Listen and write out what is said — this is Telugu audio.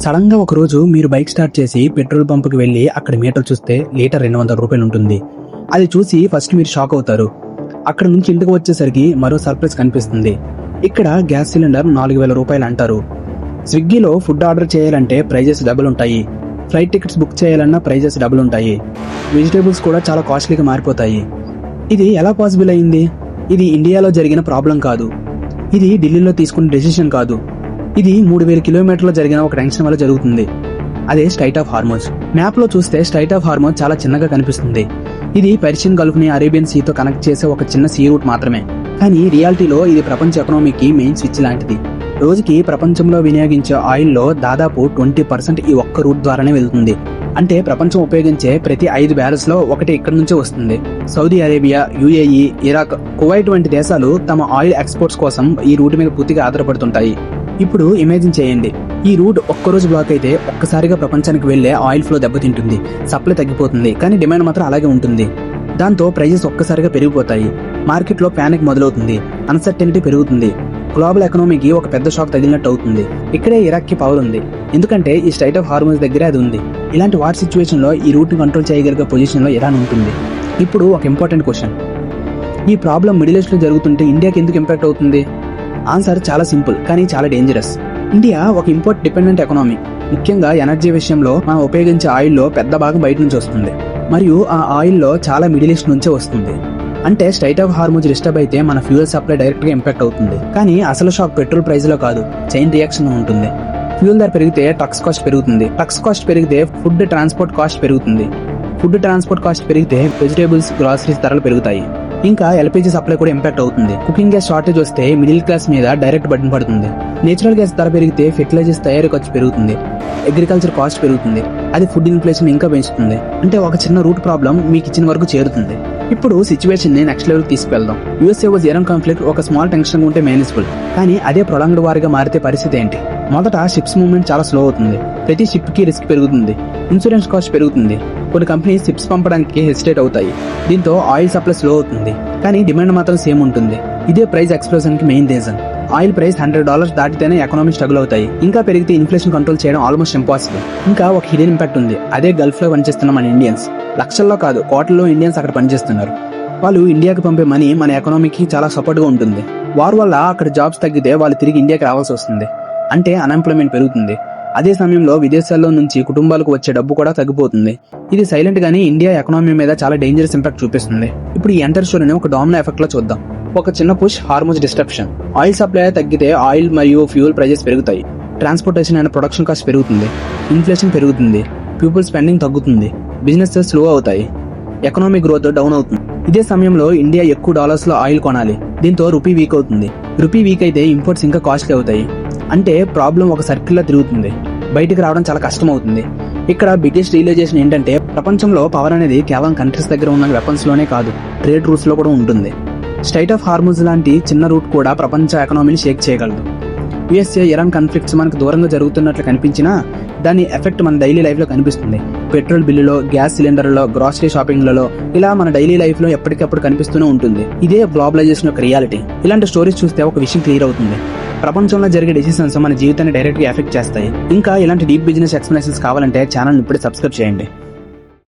సడన్ గా ఒక రోజు మీరు బైక్ స్టార్ట్ చేసి పెట్రోల్ పంప్ కి వెళ్లి అక్కడ మీటర్ చూస్తే లీటర్ 200 రూపాయలు ఉంటుంది. అది చూసి ఫస్ట్ మీరు షాక్ అవుతారు. అక్కడ నుంచి ఇంటికి వచ్చేసరికి మరో సర్ప్రైజ్ కనిపిస్తుంది. ఇక్కడ గ్యాస్ సిలిండర్ 4000 రూపాయలు అంటారు. స్విగ్గీలో ఫుడ్ ఆర్డర్ చేయాలంటే ప్రైజెస్ డబుల్ ఉంటాయి. ఫ్లైట్ టికెట్స్ బుక్ చేయాలన్నా ప్రైజెస్ డబుల్ ఉంటాయి. వెజిటేబుల్స్ కూడా చాలా కాస్ట్లీగా మారిపోతాయి. ఇది ఎలా పాసిబుల్ అయింది? ఇది ఇండియాలో జరిగిన ప్రాబ్లం కాదు. ఇది ఢిల్లీలో తీసుకున్న డెసిషన్ కాదు. ఇది 3000 కిలోమీటర్లో జరిగిన ఒక టెన్షన్ వల్ల జరుగుతుంది. అదే స్ట్రైట్ ఆఫ్ హార్మోజ్. మ్యాప్ లో చూస్తే స్ట్రైట్ ఆఫ్ హార్మోజ్ చాలా చిన్నగా కనిపిస్తుంది. ఇది పర్షియన్ గల్ఫ్ ని అరేబియన్ సీతో కనెక్ట్ చేసే ఒక చిన్న సీ రూట్ మాత్రమే. కానీ రియాలిటీలో ఇది ప్రపంచ ఎకనామీకి మెయిన్ స్విచ్ లాంటిది. రోజుకి ప్రపంచంలో వినియోగించే ఆయిల్ లో దాదాపు 20% ఈ ఒక్క రూట్ ద్వారానే వెళ్తుంది. అంటే ప్రపంచం ఉపయోగించే ప్రతి 5 బ్యారెల్స్ లో ఒకటి ఇక్కడి నుంచే వస్తుంది. Saudi Arabia, UAE, Iraq, Kuwait వంటి దేశాలు తమ ఆయిల్ ఎక్స్పోర్ట్స్ కోసం ఈ రూట్ మీద పూర్తిగా ఆధారపడుతుంటాయి. ఇప్పుడు ఇమాజిన్ చేయండి, ఈ రూట్ ఒక్కరోజు బ్లాక్ అయితే ఒక్కసారిగా ప్రపంచానికి వెళ్లే ఆయిల్ ఫ్లో దెబ్బతింటుంది. సప్లై తగ్గిపోతుంది, కానీ డిమాండ్ మాత్రం అలాగే ఉంటుంది. దాంతో ప్రైజెస్ ఒక్కసారిగా పెరిగిపోతాయి. మార్కెట్ లో ప్యానిక్ మొదలవుతుంది. అన్సర్టెనిటీ పెరుగుతుంది. గ్లోబల్ ఎకనామీకి ఒక పెద్ద షాక్ తగిలినట్టు అవుతుంది. ఇక్కడే ఇరాక్ కి పవర్ ఉంది, ఎందుకంటే ఈ స్ట్రైట్ ఆఫ్ హార్మోజ్ దగ్గరే అది ఉంది. ఇలాంటి వార్ సిచ్యువేషన్ లో ఈ రూట్ ని కంట్రోల్ చేయగలిగే పొజిషన్ లో ఇరాన్ ఉంటుంది. ఇప్పుడు ఒక ఇంపార్టెంట్ క్వశ్చన్, ఈ ప్రాబ్లం మిడిల్ ఈస్ట్ లో జరుగుతుంటే ఇండియాకి ఎందుకు ఇంపాక్ట్ అవుతుంది? ఆన్సర్ చాలా సింపుల్, కానీ చాలా డేంజరస్. ఇండియా ఒక ఇంపోర్ట్ డిపెండెంట్ ఎకనామీ. ముఖ్యంగా ఎనర్జీ విషయంలో మనం ఉపయోగించే ఆయిల్ లో పెద్ద భాగం బయట నుంచి వస్తుంది, మరియు ఆ ఆయిల్ లో చాలా మిడిల్ ఈస్ట్ నుంచే వస్తుంది. అంటే స్ట్రైట్ ఆఫ్ హార్మోజ్ డిస్టర్బ్ అయితే మన ఫ్యూయల్ సప్లై డైరెక్ట్ గా ఇంపాక్ట్ అవుతుంది. కానీ అసలు షాక్ పెట్రోల్ ప్రైస్ లో కాదు, చైన్ రియాక్షన్ ఉంటుంది. ఫ్యూయల్ ధర పెరిగితే ట్రక్స్ కాస్ట్ పెరుగుతుంది. ట్రక్స్ కాస్ట్ పెరిగితే ఫుడ్ ట్రాన్స్పోర్ట్ కాస్ట్ పెరుగుతుంది. ఫుడ్ ట్రాన్స్పోర్ట్ కాస్ట్ పెరిగితే వెజిటేబుల్స్, గ్రాసరీస్ ధరలు పెరుగుతాయి. ఇంకా ఎల్పీజీ సప్లై కూడా ఇంపాక్ట్ అవుతుంది. కుకింగ్ గ్యాస్ షార్టేజ్ వస్తే మిడిల్ క్లాస్ మీద డైరెక్ట్ బర్డెన్ పడుతుంది. నేచురల్ గ్యాస్ ధర పెరిగితే ఫెర్టిలైజర్స్ తయారీ ఖర్చు పెరుగుతుంది. అగ్రికల్చర్ కాస్ట్ పెరుగుతుంది. అది ఫుడ్ ఇన్ఫ్లేషన్ ఇంకా పెంచుతుంది. అంటే ఒక చిన్న రూట్ ప్రాబ్లం మీకు ఇచ్చిన వరకు చేరుతుంది. ఇప్పుడు సిచ్యువేషన్ ని నెక్స్ట్ లెవెల్ తీసుకెళ్దాం. యుఎస్ఏ వాజ్ ఇరాన్ కాన్ఫ్లిక్ట్ ఒక స్మాల్ టెన్షన్ ఉంటే మేనేజబుల్, కానీ అదే ప్రొలాంగ్డ్ వార్గా మారితే పరిస్థితి ఏంటి? మొదట షిప్స్ మూవ్మెంట్ చాలా స్లో అవుతుంది. ప్రతి షిప్ కి రిస్క్ పెరుగుతుంది. ఇన్సూరెన్స్ కాస్ట్ పెరుగుతుంది. కొన్ని కంపెనీస్ షిప్స్ పంపడానికి హెసిటేట్ అవుతాయి. దీంతో ఆయిల్ సప్లై స్లో అవుతుంది, కానీ డిమాండ్ మాత్రం సేమ్ ఉంటుంది. ఇదే ప్రైస్ ఎక్స్ప్లోజన్ కి మెయిన్ రీజన్. ఆయిల్ ప్రైస్ $100 దాటితేనే ఎకనామీ స్ట్రగుల్ అవుతాయి. ఇంకా పెరిగితే ఇన్ఫ్లేషన్ కంట్రోల్ చేయడం ఆల్మోస్ట్ ఇంపాసిబుల్. ఇంకా ఒక హిడెన్ ఇంపాక్ట్ ఉంది. అదే గల్ఫ్ లో పనిచేస్తున్న మన ఇండియన్స్. లక్షల్లో కాదు, కోట్లలో ఇండియన్స్ అక్కడ పనిచేస్తున్నారు. వాళ్ళు ఇండియాకి పంపే మనీ మన ఎకనామీకి చాలా సపోర్ట్ గా ఉంటుంది. వార్ వల్ల అక్కడ జాబ్స్ తగ్గితే వాళ్ళు తిరిగి ఇండియాకి రావాల్సి వస్తుంది. అంటే అన్ఎంప్లాయ్మెంట్ పెరుగుతుంది. అదే సమయంలో విదేశాల్లో నుంచి కుటుంబాలకు వచ్చే డబ్బు కూడా తగ్గిపోతుంది. ఇది సైలెంట్ గానీ ఇండియా ఎకనామీ మీద చాలా డేంజరస్ ఇంపాక్ట్ చూపిస్తుంది. ఇప్పుడు ఈ ఎంటైర్ స్టోరీని ఒక డామినో ఎఫెక్ట్ లో చూద్దాం. ఒక చిన్న push, Hormuz disruption. Oil supply తగ్గితే ఆయిల్ మరియు ఫ్యూయల్ ప్రైజెస్ పెరుగుతాయి. ట్రాన్స్పోర్టేషన్ అండ్ ప్రొడక్షన్ కాస్ట్ పెరుగుతుంది. ఇన్ఫ్లేషన్ పెరుగుతుంది. పీపుల్ స్పెండింగ్ తగ్గుతుంది. బిజినెస్ స్లో అవుతాయి. ఎకనామిక్ గ్రోత్ డౌన్ అవుతుంది. ఇదే సమయంలో ఇండియా ఎక్కువ డాలర్స్ లో ఆయిల్ కొనాలి. దీంతో రూపీ వీక్ అవుతుంది. రూపీ వీక్ అయితే ఇంపోర్ట్స్ ఇంకా కాస్ట్లీ అవుతాయి. అంటే ప్రాబ్లం ఒక సర్కిల్ లా తిరుగుతుంది. బయటికి రావడం చాలా కష్టం అవుతుంది. ఇక్కడ బిగ్గెస్ట్ రియలైజేషన్ ఏంటంటే ప్రపంచంలో పవర్ అనేది కేవలం కంట్రీస్ దగ్గర ఉన్న వెపన్స్ లోనే కాదు, ట్రేడ్ రూట్స్ లో కూడా ఉంటుంది. స్ట్రైట్ ఆఫ్ హార్మోజ్ లాంటి చిన్న రూట్ కూడా ప్రపంచ ఎకనామీని షేక్ చేయగలదు. యుఎస్ఏ ఇరాన్ కాన్ఫ్లిక్ట్స్ మనకు దూరంగా జరుగుతున్నట్లు కనిపించినా దాని ఎఫెక్ట్ మన డైలీ లైఫ్ లో కనిపిస్తుంది. పెట్రోల్ బిల్లులో, గ్యాస్ సిలిండర్లలో, గ్రాసరీ షాపింగ్లలో, ఇలా మన డైలీ లైఫ్ లో ఎప్పటికప్పుడు కనిపిస్తూనే ఉంటుంది. ఇదే గ్లోబలైజేషన్ యొక్క రియాలిటీ. ఇలాంటి స్టోరీస్ చూస్తే ఒక విషయం క్లియర్ అవుతుంది. ప్రపంచంలో జరిగే డెసిషన్స్ మన జీవితాన్ని డైరెక్ట్ గా ఎఫెక్ట్ చేస్తాయి. ఇంకా ఇలాంటి డీప్ బిజినెస్ ఎక్స్ప్లెనేషన్స్ కావాలంటే ఛానల్ ఇప్పుడే సబ్స్క్రైబ్ చేయండి.